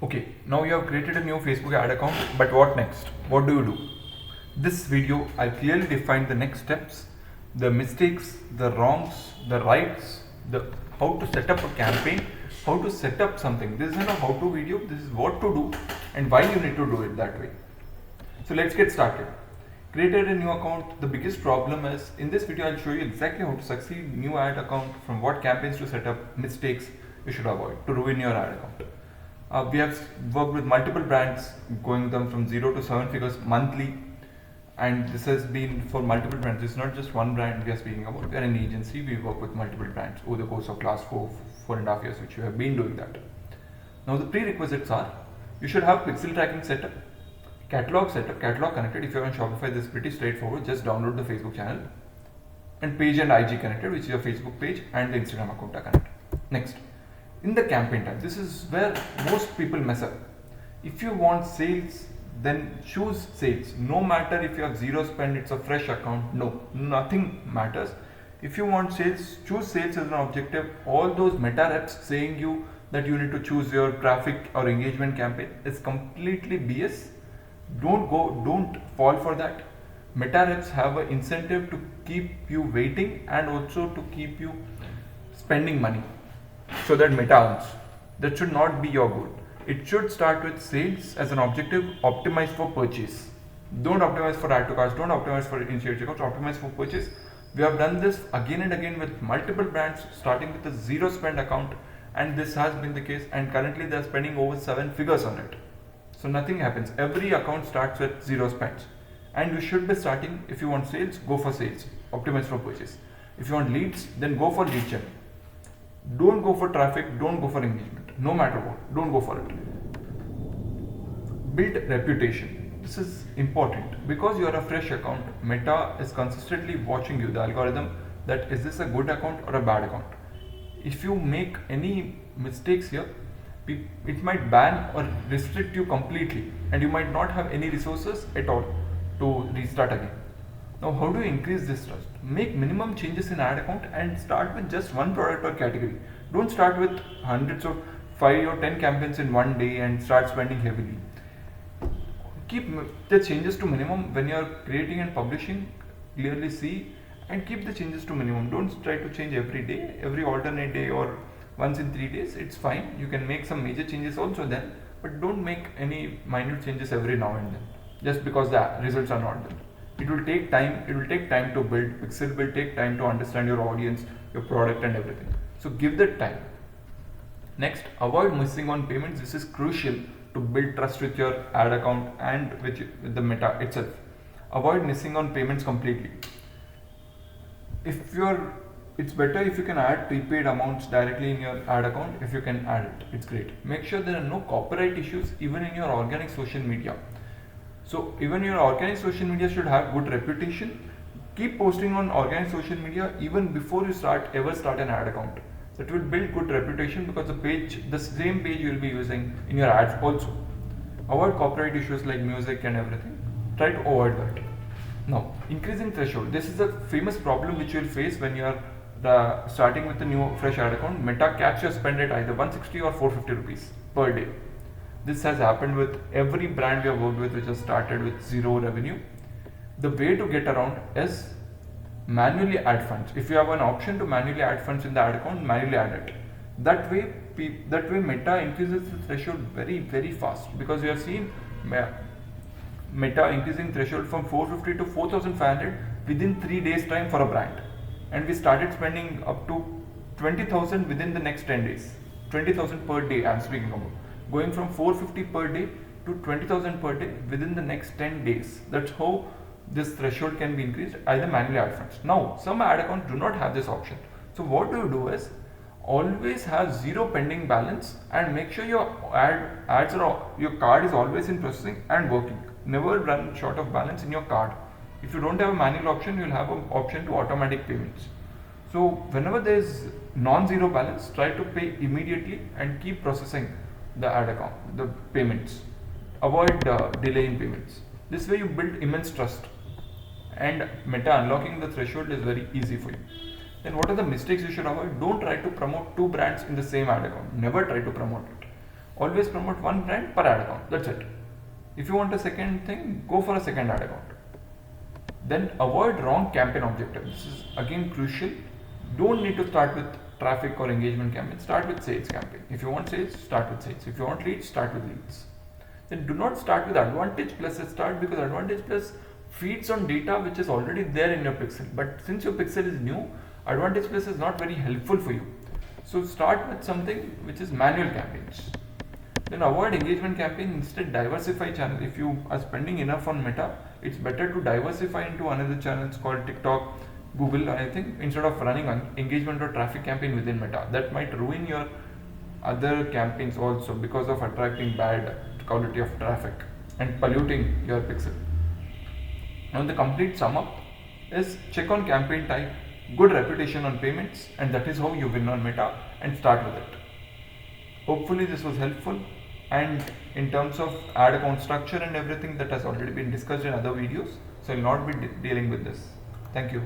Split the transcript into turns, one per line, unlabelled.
Okay, now you have created a new Facebook ad account, but what next? What do you do? This video, I'll clearly define the next steps, the mistakes, the wrongs, the rights, the how to set up a campaign, how to set up something. This is not a how-to video, this is what to do and why you need to do it that way. So let's get started. Created a new account. The biggest problem is, in this video I'll show you exactly how to succeed new ad account, from what campaigns to set up, mistakes you should avoid to ruin your ad account. We have worked with multiple brands, going them from 0 to 7 figures monthly, and this has been for multiple brands. It's not just one brand we are speaking about. We are an agency, we work with multiple brands over the course of last 4.5 years, which we have been doing that. Now the prerequisites are, you should have pixel tracking setup, catalog setup, catalog connected. If you're on Shopify, this is pretty straightforward. Just download the Facebook channel, and page and IG connected, which is your Facebook page, and the Instagram account are connected. Next, in the campaign time, this is where most people mess up. If you want sales, then choose sales. No matter if you have zero spend, it's a fresh account. No, nothing matters. If you want sales, choose sales as an objective. All those meta reps saying you that you need to choose your traffic or engagement campaign is completely BS. Don't fall for that. Meta reps have an incentive to keep you waiting and also to keep you spending money, so that meta earns. That should not be your goal. It should start with sales as an objective, optimize for purchase. Don't optimize for add to carts, don't optimize for initiate checkouts, optimize for purchase. We have done this again and again with multiple brands, starting with a zero spend account, and this has been the case, and currently they are spending over 7 figures on it. So nothing happens. Every account starts with zero spends, and you should be starting. If you want sales, go for sales, optimize for purchase. If you want leads, then go for lead gen. Don't go for traffic, don't go for engagement. No matter what, don't go for it. Build reputation. This is important because you are a fresh account. Meta is consistently watching you, the algorithm, that is this a good account or a bad account. If you make any mistakes here, it might ban or restrict you completely, and you might not have any resources at all to restart again. Now, how do you increase this trust? Make minimum changes in ad account and start with just one product or category. Don't start with hundreds of 5 or 10 campaigns in one day and start spending heavily. Keep the changes to minimum when you are creating and publishing. Clearly see and keep the changes to minimum. Don't try to change every day, every alternate day, or once in 3 days. It's fine. You can make some major changes also then, but don't make any minute changes every now and then just because the results are not there. It will take time. It will take time to build. Pixel will take time to understand your audience, your product, and everything. So give that time. Next, avoid missing on payments. This is crucial to build trust with your ad account and with the meta itself. Avoid missing on payments completely. It's better if you can add prepaid amounts directly in your ad account. If you can add it, it's great. Make sure there are no copyright issues even in your organic social media. So even your organic social media should have good reputation. Keep posting on organic social media even before you ever start an ad account. That will build good reputation because the same page you will be using in your ads also. Avoid copyright issues like music and everything. Try to avoid that. Now, increasing threshold. This is a famous problem which you will face when you are starting with a new fresh ad account. Meta caps your spend at either 160 or 450 rupees per day. This has happened with every brand we have worked with which has started with zero revenue. The way to get around is manually add funds. If you have an option to manually add funds in the ad account, manually add it. That way Meta increases the threshold very, very fast, because we have seen Meta increasing threshold from 450 to 4500 within 3 days time for a brand, and we started spending up to 20,000 within the next 10 days. 20,000 per day I'm speaking about. Going from 450 per day to 20,000 per day within the next 10 days. That's how this threshold can be increased, either manually add funds. Now, some ad accounts do not have this option. So what you do is always have zero pending balance and make sure your your card is always in processing and working. Never run short of balance in your card. If you don't have a manual option, you'll have an option to automatic payments. So whenever there is non-zero balance, try to pay immediately and keep processing the ad account, the payments. Avoid delay in payments. This way you build immense trust, and Meta unlocking the threshold is very easy for you. Then what are the mistakes you should avoid? Don't try to promote two brands in the same ad account. Never try to promote it. Always promote one brand per ad account. That's it. If you want a second thing, go for a second ad account. Then avoid wrong campaign objective. This is again crucial. Don't need to start with traffic or engagement campaign. Start with sales campaign. If you want sales, start with sales. If you want leads, start with leads. Then do not start with Advantage Plus. Start because Advantage Plus feeds on data which is already there in your pixel. But since your pixel is new, Advantage Plus is not very helpful for you. So start with something which is manual campaigns. Then avoid engagement campaign, instead diversify channel. If you are spending enough on Meta, it's better to diversify into another channels called TikTok, Google, I think, instead of running an engagement or traffic campaign within Meta. That might ruin your other campaigns also because of attracting bad quality of traffic and polluting your pixel. Now the complete sum up is check on campaign type, good reputation on payments, and that is how you win on Meta, and start with it. Hopefully this was helpful, and in terms of ad account structure and everything, that has already been discussed in other videos, so I will not be dealing with this. Thank you.